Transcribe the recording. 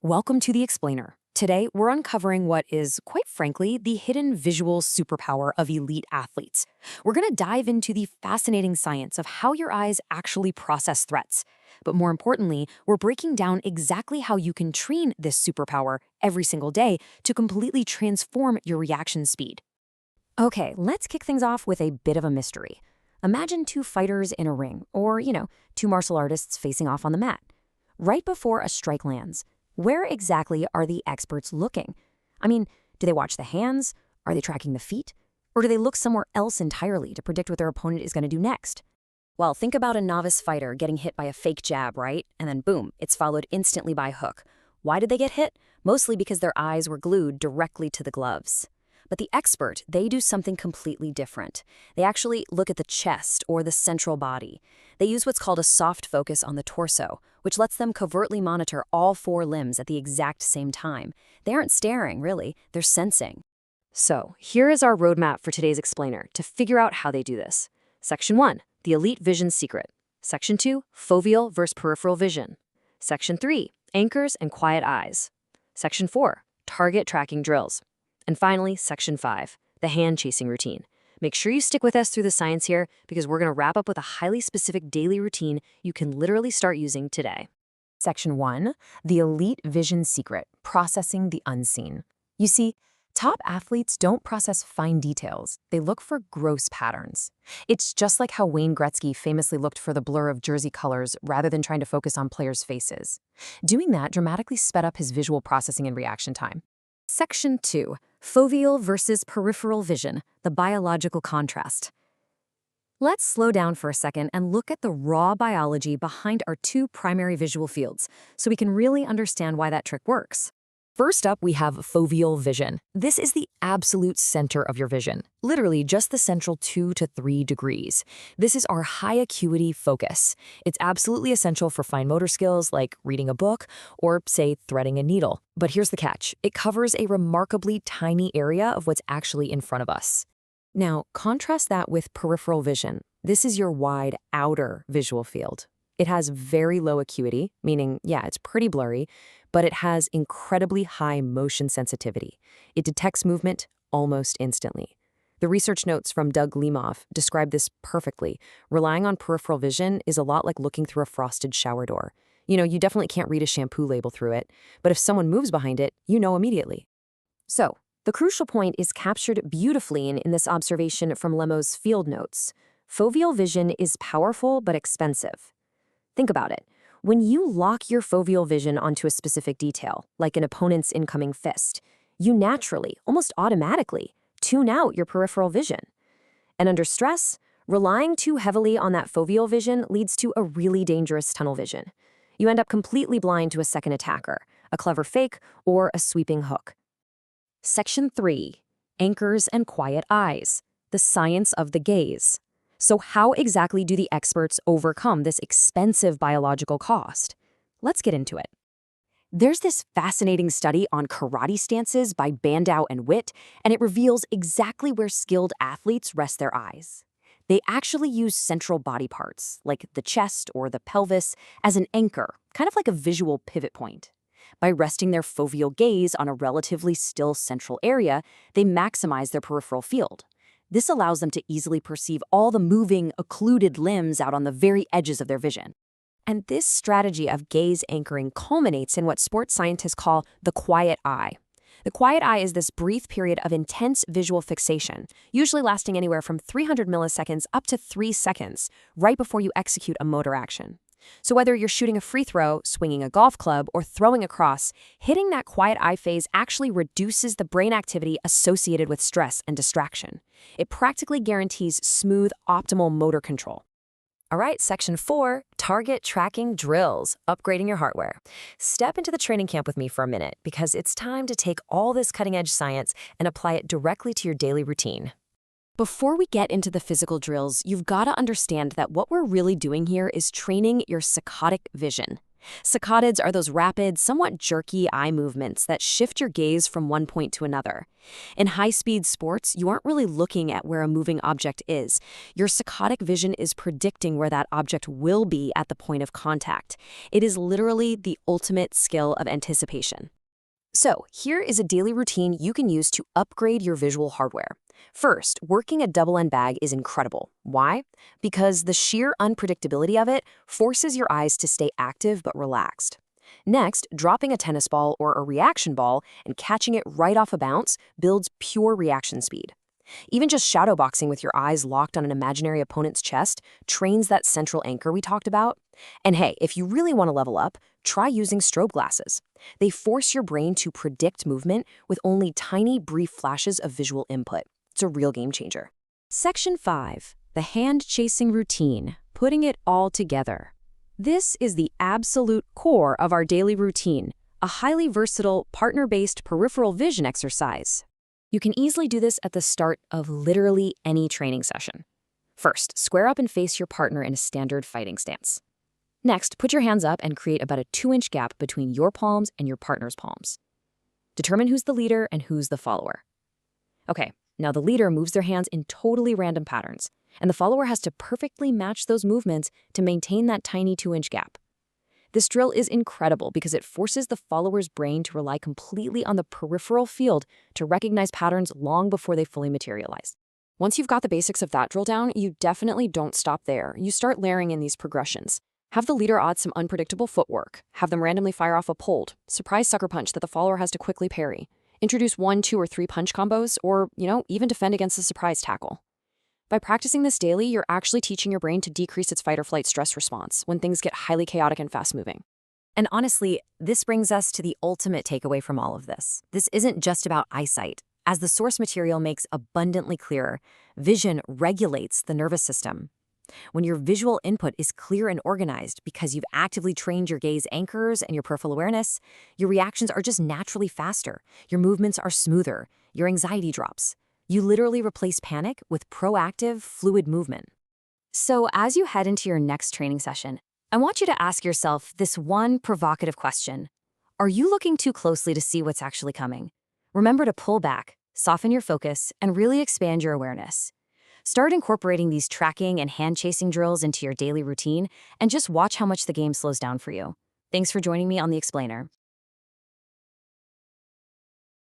Welcome to The Explainer. Today, we're uncovering what is, quite frankly, the hidden visual superpower of elite athletes. We're going to dive into the fascinating science of how your eyes actually process threats. But more importantly, we're breaking down exactly how you can train this superpower every single day to completely transform your reaction speed. Okay, let's kick things off with a bit of a mystery. Imagine two fighters in a ring, or, two martial artists facing off on the mat. Right before a strike lands, where exactly are the experts looking? I mean, do they watch the hands? Are they tracking the feet? Or do they look somewhere else entirely to predict what their opponent is going to do next? Well, think about a novice fighter getting hit by a fake jab, right? And then boom, it's followed instantly by a hook. Why did they get hit? Mostly because their eyes were glued directly to the gloves. But the expert, they do something completely different. They actually look at the chest or the central body. They use what's called a soft focus on the torso, which lets them covertly monitor all four limbs at the exact same time. They aren't staring, really, they're sensing. So, here is our roadmap for today's explainer to figure out how they do this. Section 1, the elite vision secret. Section 2, foveal versus peripheral vision. Section 3, anchors and quiet eyes. Section 4, target tracking drills. And finally, Section 5, the hand-chasing routine. Make sure you stick with us through the science here because we're going to wrap up with a highly specific daily routine you can literally start using today. Section 1, the elite vision secret, processing the unseen. You see, top athletes don't process fine details. They look for gross patterns. It's just like how Wayne Gretzky famously looked for the blur of jersey colors rather than trying to focus on players' faces. Doing that dramatically sped up his visual processing and reaction time. Section 2, foveal versus peripheral vision, the biological contrast. Let's slow down for a second and look at the raw biology behind our two primary visual fields so we can really understand why that trick works. First up, we have foveal vision. This is the absolute center of your vision, literally just the central 2 to 3 degrees. This is our high acuity focus. It's absolutely essential for fine motor skills like reading a book or, say, threading a needle. But here's the catch. It covers a remarkably tiny area of what's actually in front of us. Now, contrast that with peripheral vision. This is your wide outer visual field. It has very low acuity, meaning, yeah, it's pretty blurry, but it has incredibly high motion sensitivity. It detects movement almost instantly. The research notes from Doug Lemoff describe this perfectly. Relying on peripheral vision is a lot like looking through a frosted shower door. You definitely can't read a shampoo label through it, but if someone moves behind it, you know immediately. So, the crucial point is captured beautifully in this observation from Lemo's field notes. Foveal vision is powerful but expensive. Think about it. When you lock your foveal vision onto a specific detail, like an opponent's incoming fist, you naturally, almost automatically, tune out your peripheral vision. And under stress, relying too heavily on that foveal vision leads to a really dangerous tunnel vision. You end up completely blind to a second attacker, a clever fake, or a sweeping hook. Section 3, anchors and quiet eyes, the science of the gaze. So how exactly do the experts overcome this expensive biological cost? Let's get into it. There's this fascinating study on karate stances by Bandow and Witt, and it reveals exactly where skilled athletes rest their eyes. They actually use central body parts, like the chest or the pelvis, as an anchor, kind of like a visual pivot point. By resting their foveal gaze on a relatively still central area, they maximize their peripheral field. This allows them to easily perceive all the moving, occluded limbs out on the very edges of their vision. And this strategy of gaze anchoring culminates in what sports scientists call the quiet eye. The quiet eye is this brief period of intense visual fixation, usually lasting anywhere from 300 milliseconds up to 3 seconds, right before you execute a motor action. So whether you're shooting a free throw, swinging a golf club, or throwing a cross, hitting that quiet eye phase actually reduces the brain activity associated with stress and distraction. It practically guarantees smooth, optimal motor control. All right, Section 4, target tracking drills, upgrading your hardware. Step into the training camp with me for a minute because it's time to take all this cutting-edge science and apply it directly to your daily routine. Before we get into the physical drills, you've got to understand that what we're really doing here is training your saccadic vision. Saccadids are those rapid, somewhat jerky eye movements that shift your gaze from one point to another. In high-speed sports, you aren't really looking at where a moving object is. Your saccadic vision is predicting where that object will be at the point of contact. It is literally the ultimate skill of anticipation. So, here is a daily routine you can use to upgrade your visual hardware. First, working a double-end bag is incredible. Why? Because the sheer unpredictability of it forces your eyes to stay active but relaxed. Next, dropping a tennis ball or a reaction ball and catching it right off a bounce builds pure reaction speed. Even just shadowboxing with your eyes locked on an imaginary opponent's chest trains that central anchor we talked about. And hey, if you really want to level up, try using strobe glasses. They force your brain to predict movement with only tiny, brief flashes of visual input. It's a real game changer. Section 5. The hand-chasing routine, putting it all together. This is the absolute core of our daily routine, a highly versatile, partner-based peripheral vision exercise. You can easily do this at the start of literally any training session. First, square up and face your partner in a standard fighting stance. Next, put your hands up and create about a 2-inch gap between your palms and your partner's palms. Determine who's the leader and who's the follower. Okay, now the leader moves their hands in totally random patterns, and the follower has to perfectly match those movements to maintain that tiny 2-inch gap. This drill is incredible because it forces the follower's brain to rely completely on the peripheral field to recognize patterns long before they fully materialize. Once you've got the basics of that drill down, you definitely don't stop there. You start layering in these progressions. Have the leader add some unpredictable footwork. Have them randomly fire off a pulled, surprise sucker punch that the follower has to quickly parry. Introduce 1, 2, or 3 punch combos, or, even defend against a surprise tackle. By practicing this daily, you're actually teaching your brain to decrease its fight or flight stress response when things get highly chaotic and fast-moving. And honestly, this brings us to the ultimate takeaway from all of this. This isn't just about eyesight. As the source material makes abundantly clearer, vision regulates the nervous system. When your visual input is clear and organized because you've actively trained your gaze anchors and your peripheral awareness, your reactions are just naturally faster, your movements are smoother, your anxiety drops. You literally replace panic with proactive, fluid movement. So as you head into your next training session, I want you to ask yourself this one provocative question. Are you looking too closely to see what's actually coming? Remember to pull back, soften your focus, and really expand your awareness. Start incorporating these tracking and hand-chasing drills into your daily routine and just watch how much the game slows down for you. Thanks for joining me on The Explainer.